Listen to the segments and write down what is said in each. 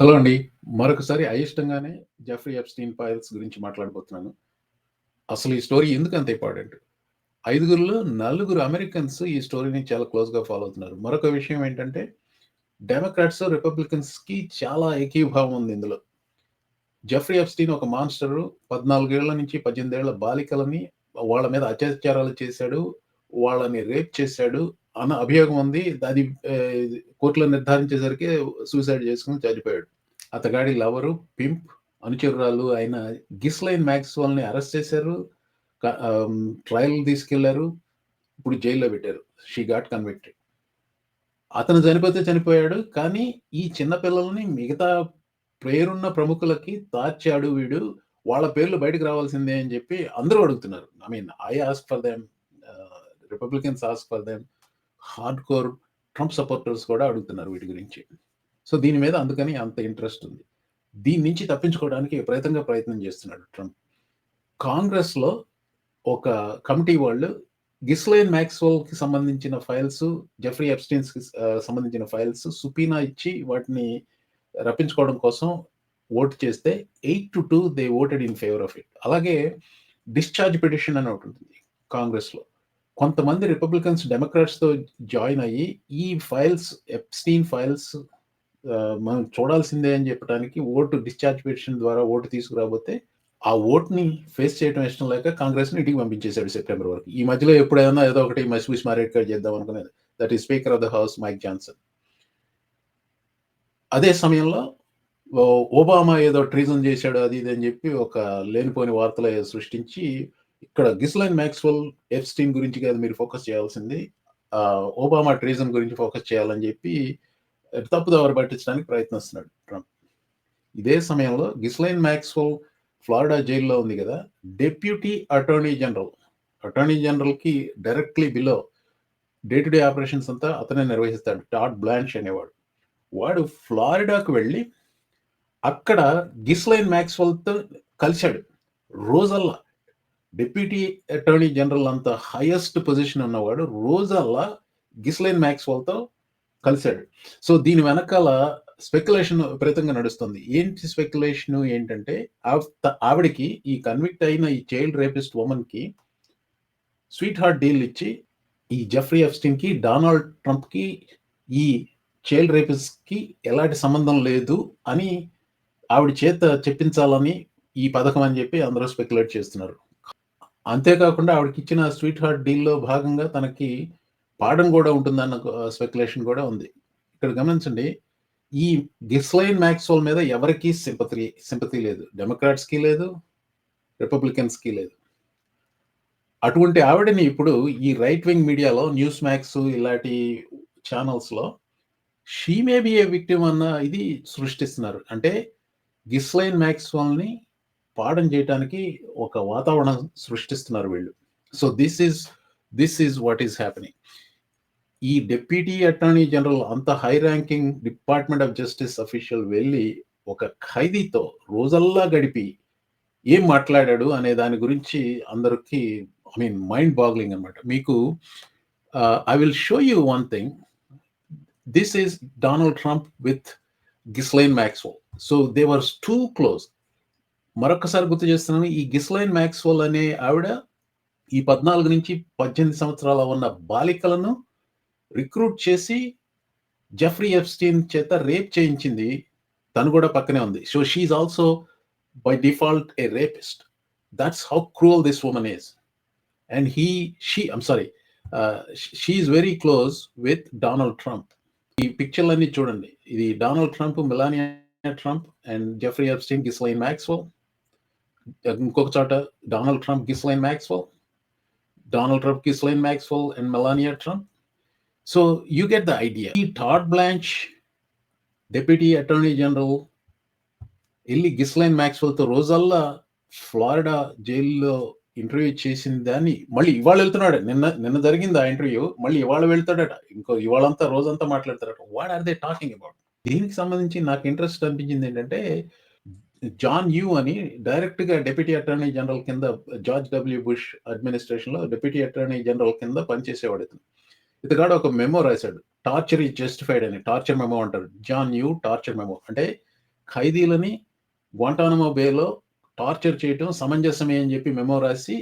Hello అండి. మరొకసారి అయిష్టంగానే 'Jeffrey Epstein files' గురించి మాట్లాడబోతున్నాను. అసలు ఈ స్టోరీ ఎందుకంత ఇంపార్టెంట్? ఐదుగురిలో నలుగురు అమెరికన్స్ ఈ స్టోరీని చాలా క్లోజ్‌గా ఫాలో అవుతున్నారు. మరొక విషయం ఏంటంటే, డెమోక్రాట్స్, రిపబ్లికన్స్‌కి చాలా ఏకీభావం ఉంది ఇందులో. జెఫ్రీ ఎప్‌స్టీన్ ఒక మాన్స్టరు. 14 ఏళ్ల నుంచి 18 ఏళ్ల బాలికలని వాళ్ళ మీద అత్యాచారాలు చేశాడు. వాళ్ళని రేప్ చేశాడు అన్న అభియోగం ఉంది. అది కోర్టులో నిర్ధారించేసరికి సూసైడ్ చేసుకొని చనిపోయాడు. అతగాడి లవరు, పింప్, అనుచరురాలు అయిన గిస్లైన్ మాక్స్‌వెల్‌ని అరెస్ట్ చేశారు. ట్రయల్‌కి తీసుకెళ్లారు. ఇప్పుడు జైల్‌లో పెట్టారు. She got convicted. అతను చనిపోతే చనిపోయాడు. కానీ ఈ చిన్న పిల్లల్ని మిగతా పేరున్న ప్రముఖులకి తార్చాడు వీడు. వాళ్ళ పేర్లు బయటకు రావాల్సిందే అని చెప్పి అందరూ అడుగుతున్నారు. I mean I ask for them. Republicans ask for them. Hard core Trump supporters కూడా అడుగుతున్నారు వీటి గురించి. సో దీని మీద అందుకని అంత ఇంట్రెస్ట్ ఉంది. దీని నుంచి తప్పించుకోవడానికి విపరీతంగా ప్రయత్నం చేస్తున్నాడు ట్రంప్. కాంగ్రెస్‌లో ఒక కమిటీ వాళ్ళు గిస్లైన్ మాక్స్‌వెల్‌కి సంబంధించిన ఫైల్స్, జెఫ్రీ ఎప్‌స్టీన్స్‌కి సంబంధించిన ఫైల్స్ సుపీనా ఇచ్చి వాటిని రప్పించుకోవడం కోసం ఓట్ చేస్తే 8-2 they voted in favour of it. అలాగే డిశ్చార్జ్ పిటిషన్ అని ఒకటి ఉంటుంది కాంగ్రెస్‌లో. కొంతమంది రిపబ్లికన్స్ డెమోక్రాట్స్‌తో జాయిన్ అయ్యి ఈ ఫైల్స్, ఎప్‌స్టీన్ ఫైల్స్ మనం చూడాల్సిందే అని చెప్పడానికి డిశ్చార్జ్ పిటిషన్ ద్వారా ఓటు తీసుకురాబోతే ఆ ఓట్‌ని ఫేస్ చేయడం ఇష్టం లేక కాంగ్రెస్‌ని ఇంటికి పంపించేశాడు సెప్టెంబర్ వరకు. ఈ మధ్యలో ఎప్పుడైనా ఏదో ఒకటి మసిపూసి మారేడుకాయ చేద్దాం అనుకునేది. That is speaker of the house Mike Johnson. అదే సమయంలో ఒబామా ఏదో ట్రీజన్ చేశాడు అది ఇది అని చెప్పి ఒక లేనిపోని వార్తలు సృష్టించి ఇక్కడ గిస్లైన్ మాక్స్‌వెల్, ఎప్‌స్టీన్ గురించి కాదు మీరు ఫోకస్ చేయాల్సింది. ఒబామా ట్రీజన్ గురించి ఫోకస్ చేయాలని చెప్పి తప్పుదోవ పట్టించడానికి ప్రయత్నిస్తున్నాడు ట్రంప్. ఇదే సమయంలో గిస్లైన్ మాక్స్‌వెల్ ఫ్లోరిడా జైల్లో ఉంది కదా! డిప్యూటీ అటార్నీ జనరల్, అటార్నీ జనరల్‌కి directly below day to day operations అంతా అతనే నిర్వహిస్తాడు. టాడ్ బ్లాంచ్ అనేవాడు. వాడు ఫ్లోరిడాకు వెళ్ళి అక్కడ గిస్లైన్ మాక్స్‌వెల్‌తో కలిసాడు. రోజల్లా డిప్యూటీ అటార్నీ జనరల్ అంత హైయెస్ట్ పొజిషన్ ఉన్నవాడు రోజల్లా గిస్లైన్ మాక్స్‌వెల్‌తో కలిసాడు. సో దీని వెనకాల స్పెక్యులేషన్ విపరీతంగా నడుస్తుంది. ఏంటి స్పెక్యులేషన్ ఏంటంటే ఆవిడకి ఈ కన్విక్ట్ అయిన ఈ చైల్డ్ రేపిస్ట్ వుమన్‌కి స్వీట్ హార్ట్ డీల్ ఇచ్చి ఈ జెఫ్రీ ఎప్‌స్టీన్‌కి, డొనాల్డ్ ట్రంప్‌కి ఈ చైల్డ్ రేపిస్ట్‌కి ఎలాంటి సంబంధం లేదు అని ఆవిడ చేత చెప్పించాలని ఈ పథకం అని చెప్పి అందరూ స్పెక్యులేట్ చేస్తున్నారు. అంతేకాకుండా ఆవిడకిచ్చిన స్వీట్ హార్ట్ డీల్‌లో భాగంగా తనకి పార్డన్ కూడా ఉంటుందన్న స్పెక్యులేషన్ కూడా ఉంది. ఇక్కడ గమనించండి. ఈ గిస్లైన్ మాక్స్‌వెల్ మీద ఎవరికీ సింపతి లేదు. డెమోక్రాట్స్‌కి లేదు. రిపబ్లికన్స్‌కి లేదు. అటువంటి ఆవిడని ఇప్పుడు ఈ రైట్ వింగ్ మీడియాలో న్యూస్ మ్యాక్స్ ఇలాంటి ఛానల్స్‌లో she may be A victim అన్న ఇది సృష్టిస్తున్నారు. అంటే గిస్లైన్ మాక్స్‌వెల్‌ని పాడన్ చేయటానికి ఒక వాతావరణం సృష్టిస్తున్నారు వీళ్ళు. So this is what is happening. ఈ డిప్యూటీ అటార్నీ జనరల్ అంత high ranking department of justice official వెళ్ళి ఒక ఖైదీతో రోజల్లా గడిపి ఏం మాట్లాడాడు అనే దాని గురించి అందరికి ఐ మీన్ మైండ్ బాగ్లింగ్ అనమాట. మీకు I will show you one thing. This is Donald Trump with Ghislaine Maxwell. So they were too close. మరొకసారి గుర్తు చేస్తున్నాను. ఈ గిస్లైన్ మాక్స్‌వెల్ అనే ఆవిడ ఈ 14-18 సంవత్సరాల ఉన్న బాలికలను రిక్రూట్ చేసి జెఫ్రీ ఎప్‌స్టీన్ చేత రేప్ చేయించింది. తను కూడా పక్కనే ఉంది. So she is also by default a rapist. That's how cruel this woman is. And she is very close with Donald Trump. ఈ పిక్చర్లన్నీ చూడండి. ఇది Donald Trump, Melania Trump and Jeffrey Epstein, Ghislaine Maxwell. ఇంకొక చోట Donald Trump, Ghislaine Maxwell, Donald Trump, Ghislaine Maxwell and Melania Trump. So you get the idea. ఈ టాడ్ బ్లాంచ్ deputy attorney general వెళ్ళి గిస్లైన్ మాక్స్‌వెల్‌తో రోజల్లా Florida జైల్లో interview చేసిన దాన్ని మళ్ళీ ఇవాళ వెళ్తున్నాడు. నిన్న జరిగింది ఆ ఇంటర్వ్యూ. మళ్ళీ ఇవాళ వెళ్తాడట. ఇవాళంతా రోజంతా మాట్లాడతారట. What are they talking about? దీనికి సంబంధించి నాకు ఇంట్రెస్ట్ అనిపించింది ఏంటంటే జాన్ యూ అని డైరెక్ట్‌గా డిప్యూటీ అటార్నీ జనరల్ కింద జార్జ్ డబ్ల్యూ బుష్ అడ్మినిస్ట్రేషన్‌లో డిప్యూటీ అటార్నీ జనరల్ కింద పనిచేసేవాడు ఇతను. ఇతగాడు ఒక మెమో రాశాడు. టార్చర్ ఈజ్ జస్టిఫైడ్ అని. టార్చర్ మెమో అంటారు. John Yoo torture memo. అంటే ఖైదీలని గ్వాంటానమో బేలో టార్చర్ చేయటం సమంజసమే అని చెప్పి మెమో రాసి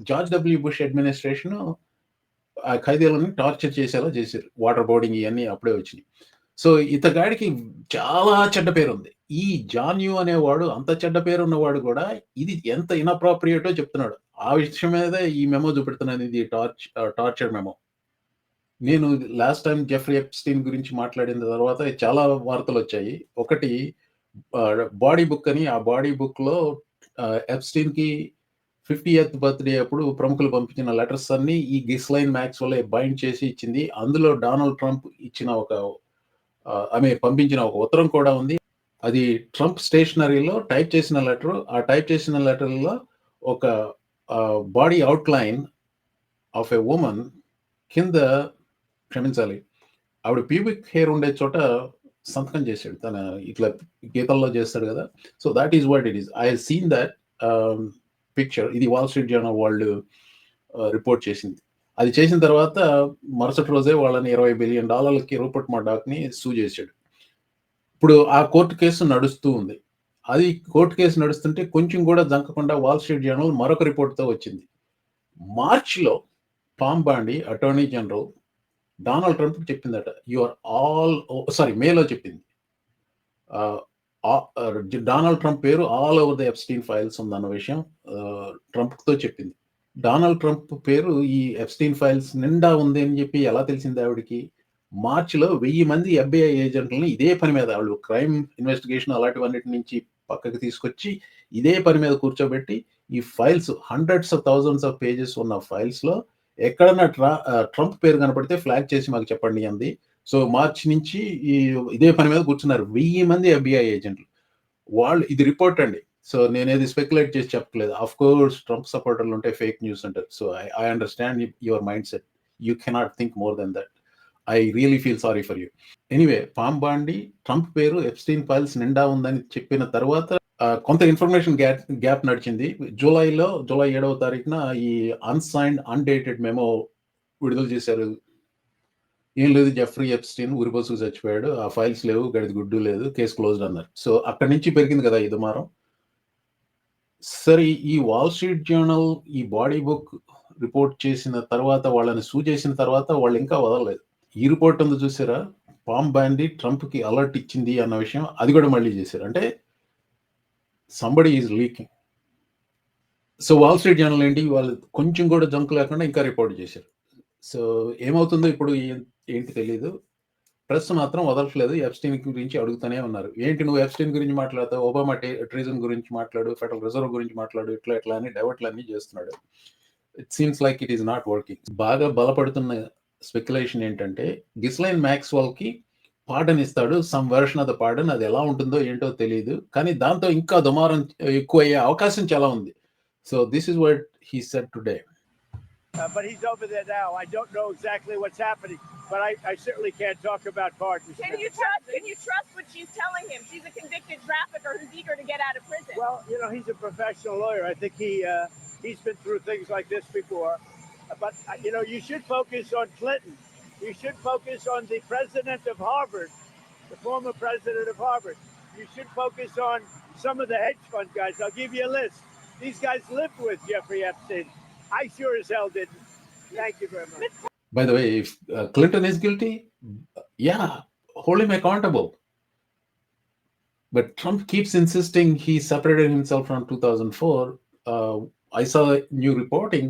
జార్జ్ డబ్ల్యూ బుష్ అడ్మినిస్ట్రేషన్ ఆ ఖైదీలని టార్చర్ చేసేలా చేశారు. వాటర్ బోర్డింగ్ ఇవన్నీ అప్పుడే వచ్చినాయి. సో ఇతగాడికి చాలా చెడ్డ పేరుంది. ఈ జాన్ యూ అనేవాడు అంత చెడ్డ పేరున్నవాడు కూడా ఇది ఎంత ఇన్‌అప్రోప్రియేటో చెప్తున్నాడు. ఆ విషయం మీదే ఈ మెమో చూపెడుతున్నాను. ఇది టార్చర్ మెమో. నేను లాస్ట్ టైమ్ జెఫ్రీ ఎప్‌స్టీన్ గురించి మాట్లాడిన తర్వాత చాలా వార్తలొచ్చాయి. ఒకటి బాడీ బుక్ అని, ఆ బాడీ బుక్‌లో ఎప్‌స్టీన్‌కి 50th బర్త్‌డే అప్పుడు ప్రముఖులు పంపించిన లెటర్స్ అన్నీ ఈ గిస్లైన్ మాక్స్‌వెల్లే బైండ్ చేసి ఇచ్చింది. అందులో డొనాల్డ్ ట్రంప్ ఇచ్చిన ఆమె పంపించిన ఒక ఉత్తరం కూడా ఉంది. అది ట్రంప్ స్టేషనరీలో టైప్ చేసిన లెటరు. ఆ టైప్ చేసిన లెటర్‌లో ఒక body outline of a woman కింద క్షమించాలి. ఆవిడ ప్యూబిక్ హెయిర్ ఉండే చోట సంతకం చేశాడు. తన ఇట్లా గీతల్లో చేస్తాడు కదా! So, that is what it is. I have seen that picture. ఇది వాల్ స్ట్రీట్ జర్నల్ వాళ్ళు రిపోర్ట్ చేసింది. అది చేసిన తర్వాత మరుసటి రోజే వాళ్ళని $20 బిలియన్ రూపర్ట్ మర్డాక్‌ని సూ చేశాడు. ఇప్పుడు ఆ కోర్టు కేసు నడుస్తూ ఉంది. అది కోర్టు కేసు నడుస్తుంటే కొంచెం కూడా జంకకుండా వాల్ స్ట్రీట్ జర్నల్ మరొక రిపోర్ట్‌తో వచ్చింది. మార్చ్‌లో టామ్ బాండి అటార్నీ జనరల్ డొనాల్డ్ ట్రంప్‌కి చెప్పిందట. యూ ఆర్ ఆల్ సారీ మేలో చెప్పింది. డొనాల్డ్ ట్రంప్ పేరు all over the Epstein files ఉందన్న విషయం ట్రంప్‌తో చెప్పింది. డొనాల్డ్ ట్రంప్ పేరు ఈ ఎప్‌స్టీన్ ఫైల్స్ నిండా ఉంది అని చెప్పి ఎలా తెలిసింది ఆవిడకి? మార్చ్‌లో 1000 మంది ఎఫ్‌బీఐ ఏజెంట్లని ఇదే పని మీద ఆళ్ళు క్రైమ్ ఇన్వెస్టిగేషన్ అలాంటివన్నిటి నుంచి పక్కకి తీసుకొచ్చి, ఇదే పని మీద కూర్చోబెట్టి, ఈ files hundreds of thousands of pages ఉన్న ఫైల్స్‌లో ఎక్కడన్నా ట్రంప్ పేరు కనపడితే ఫ్లాగ్ చేసి మాకు చెప్పండి అంది. సో, మార్చి నుంచి ఇదే పని మీద కూర్చున్నారు. 1000 మంది ఎఫ్‌బీఐ ఏజెంట్లు. వాళ్ళు ఇది రిపోర్ట్ అండి. సో, నేనేది స్పెక్యులేట్ చేసి చెప్పట్లేదు. ఆఫ్ కోర్స్ ట్రంప్ సపోర్టర్లు ఉంటే ఫేక్ న్యూస్ అంటారు. So, I understand your mind set. You cannot think more than that. I really feel sorry for you. Anyway palm బాండి ట్రంప్ పేరు ఎప్‌స్టీన్ ఫైల్స్ నిండా ఉందని చెప్పిన తర్వాత కొంత ఇన్ఫర్మేషన్ గ్యాప్ నడిచింది. జూలై 7వ తారీఖున ఈ అన్‌సైన్డ్, అన్‌డేటెడ్ మెమో విడుదల చేశారు. ఏం లేదు జెఫ్రీ ఎప్‌స్టీన్ ఉరిపోసుకు చచ్చిపోయాడు. ఆ ఫైల్స్ లేవు, గడిది గుడ్డు లేదు, కేస్ క్లోజ్డ్ అన్నారు. సో, అక్కడి నుంచి పెరిగింది కదా! ఈ దుమారం. సరే ఈ వాల్ స్ట్రీట్ జర్నల్ ఈ బాడీ బుక్ రిపోర్ట్ చేసిన తర్వాత వాళ్ళని సూ చేసిన తర్వాత వాళ్ళు ఇంకా వదలలేదు. ఈ రిపోర్ట్ ఉంది చూసారా? పామ్ బాండి ట్రంప్‌కి అలర్ట్ ఇచ్చింది అన్న విషయం అది కూడా మళ్ళీ చేశారు. అంటే somebody is leaking. So, wall street journal ఏంటి వాళ్ళు కొంచెం కూడా జంక్ లేకుండా ఇంకా రిపోర్ట్ చేశారు. సో, ఏమవుతుందో ఇప్పుడు ఏంటి తెలీదు. ప్రెస్ మాత్రం వదలట్లేదు. ఎప్‌స్టీన్ గురించి అడుగుతూనే ఉన్నారు. ఏంటి నువ్వు ఎప్‌స్టీన్ గురించి మాట్లాడతావు? ఒబామా ట్రీజన్ గురించి మాట్లాడు, ఫెడరల్ రిజర్వ్ గురించి మాట్లాడు, ఇట్లా అని డైవర్ట్‌లన్నీ చేస్తున్నాడు. It seems like it is not working. బాగా బలపడుతున్న స్పెక్యులేషన్ ఏంటంటే గిస్లైన్ మాక్స్‌వెల్‌కి పార్డన్ ఇస్తాడు. Some version of the pardon. అది ఎలా ఉంటుందో ఏంటో తెలీదు. కానీ దాంతో ఇంకా దుమారం ఎక్కువయ్యే అవకాశం చాలా ఉంది. So, this is what he said today. But he's over there now. I don't know exactly what's happening, but I certainly can't talk about pardons. Can you trust what she's telling him? She's a convicted trafficker who's eager to get out of prison. Well, you know, he's a professional lawyer. I think he's been through things like this before. But you know, you should focus on Clinton. You should focus on the president of Harvard, the former president of Harvard. You should focus on some of the hedge fund guys. I'll give you a list. These guys lived with Jeffrey Epstein. I sure as hell didn't. Thank you very much. By the way, if Clinton is guilty, yeah, hold him accountable. But Trump keeps insisting he separated himself from 2004. I saw new reporting.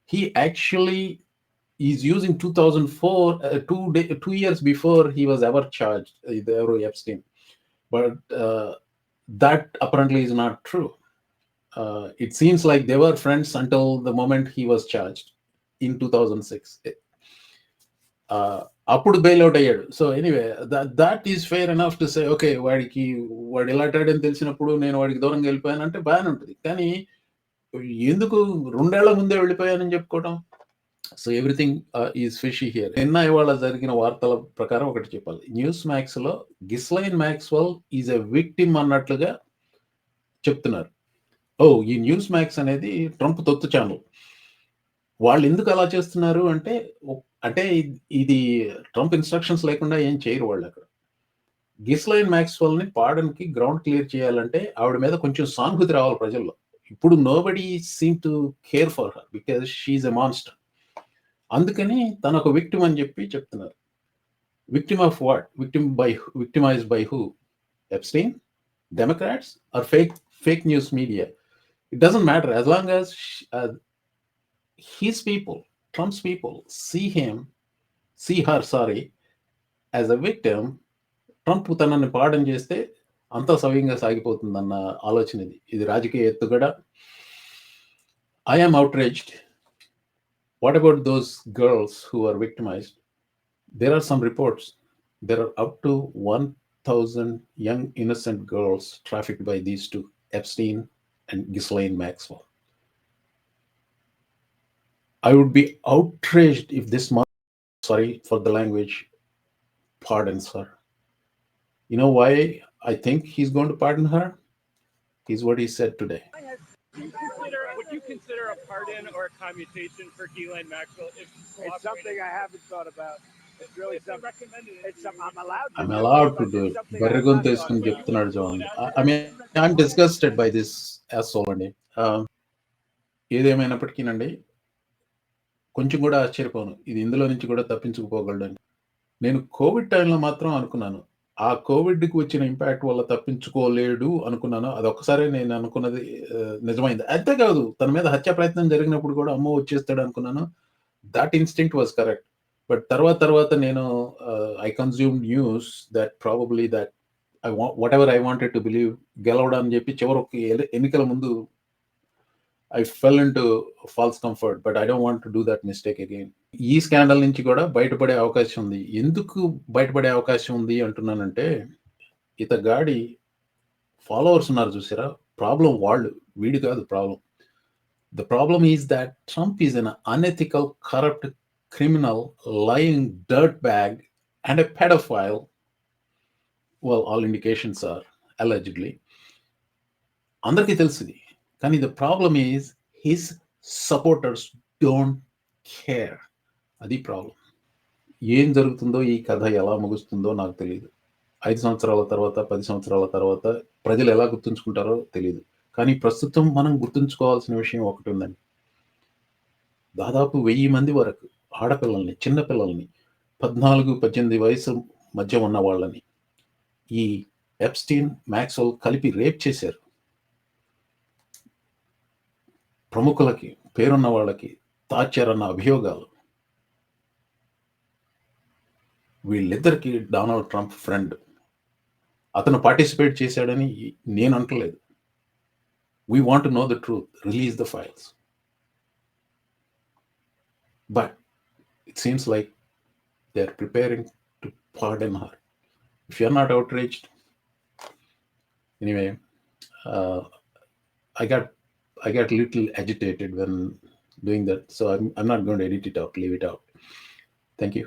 He actually is using 2004, 2 years before he was ever charged, the Epstein. But that apparently is not true. It seems like they were friends until the moment he was charged in 2006. అప్పుడు bail out అయ్యాడు. So anyway that is fair enough to say okay వాడు ఇలా అని తెలిసినప్పుడు నేను వాడికి దూరంగా వెళ్ళిపోయానంటే బాగానే ఉంటుంది. కానీ ఎందుకు 2 ఏళ్ల ముందే వెళ్ళిపోయానని చెప్పుకోవడం? So everything is fishy here. నిన్న ఇవాళ జరిగిన వార్తల ప్రకారం ఒకటి చెప్పాలి. న్యూస్ మ్యాక్స్‌లో Ghislaine Maxwell is a victim అన్నట్లుగా చెప్తున్నారు. ఈ న్యూస్ మ్యాక్స్ అనేది ట్రంప్ తొత్తు ఛానల్. వాళ్ళు ఎందుకు అలా చేస్తున్నారు అంటే ఇది ట్రంప్ ఇన్‌స్ట్రక్షన్స్ లేకుండా ఏం చేయరు వాళ్ళు అక్కడ. గిస్లైన్ మ్యాక్స్వెల్ని పాడన్కి గ్రౌండ్ క్లియర్ చేయాలంటే ఆవిడ మీద కొంచెం సానుభూతి రావాలి ప్రజల్లో. ఇప్పుడు nobody seem to care for her because she's a monster. అందుకని తన ఒక విక్టిమ్ అని చెప్పి చెప్తున్నారు. Victim of what? Victimized by who? Epstein, Democrats or fake news media? It doesn't matter as long as his people, Trump's people, see her, as a victim. Trump తనని పాడన్ చేస్తే అంతా సవ్యంగా సాగిపోతుందన్న ఆలోచన ఇది రాజకీయ ఎత్తుగడ. I am outraged. What about those girls who are victimized? There are some reports. There are up to 1,000 young innocent girls trafficked by these two, Epstein and Ghislaine Maxwell. I would be outraged if this man, sorry for the language, pardons her. You know why I think he's going to pardon her? Here's what he said today. Would you consider a pardon or a commutation for Ghislaine Maxwell if she's cooperating? It's something I haven't thought about. It's really It's been something. recommended. It's something I'm allowed to I'm do, allowed to but do it's it. something I've బర్రెగొంతు not thought వేసుకుని about. చెప్తున్నాడు చూడండి. I mean, I'm disgusted by this asshole అండి. ఏదేమైనప్పటికీనండి కొంచెం కూడా ఆశ్చర్యపోను ఇది ఇందులో నుంచి కూడా తప్పించుకుపోగలడని. నేను కోవిడ్ టైంలో మాత్రం అనుకున్నాను, ఆ కోవిడ్కి వచ్చిన ఇంపాక్ట్ వల్ల తప్పించుకోలేడు అనుకున్నాను. అదొక్కసారి నేను అనుకున్నది నిజమైంది. అంతేకాదు తన మీద హత్య ప్రయత్నం జరిగినప్పుడు కూడా అమ్మో వచ్చేస్తాడు అనుకున్నాను. That instinct was correct. But తర్వాత నేను I consume news that probably that what ever I wanted to believe గెలవడం అని చెప్పి చివరికి ఎన్నికల ముందు I fell into false comfort, but I don't want to do that mistake again. ఈ scandal నుంచి కూడా బయటపడే అవకాశం ఉంది. ఎందుకు బయటపడే అవకాశం ఉంది అంటున్నానంటే, ఇతగాడి ఫాలోవర్స్ ఉన్నారు చూసారా, ప్రాబ్లం వాళ్ళు, వీడు కాదు problem. The problem is that Trump is an unethical, corrupt, criminal, lying dirtbag and a pedophile. Well, all indications are allegedly. అందరికీ తెలుసుది. కానీ the problem is his supporters don't care. అది ప్రాబ్లం. ఏం జరుగుతుందో, ఈ కథ ఎలా ముగుస్తుందో నాకు తెలియదు. 5 సంవత్సరాల తర్వాత, 10 సంవత్సరాల తర్వాత ప్రజలు ఎలా గుర్తుంచుకుంటారో తెలియదు. కానీ ప్రస్తుతం మనం గుర్తుంచుకోవాల్సిన విషయం ఒకటి ఉందండి. దాదాపు 1000 మంది వరకు ఆడపిల్లల్ని, చిన్నపిల్లల్ని, 14-18 వయసు మధ్య ఉన్న వాళ్ళని ఈ ఎప్స్టీన్, మ్యాక్స్వెల్ కలిపి రేప్ చేశారు. ప్రముఖులకి, పేరున్న వాళ్ళకి తాచారన్న అభియోగాలు. వీళ్ళిద్దరికి డొనాల్డ్ ట్రంప్ ఫ్రెండ్. అతను పార్టిసిపేట్ చేశాడని నేను అంటలేదు. We want to know the truth, release the files. But it seems like they are preparing to pardon her. If you are not outraged, anyway, I got a little agitated when doing that, so I'm not going to edit it out, leave it out. Thank you.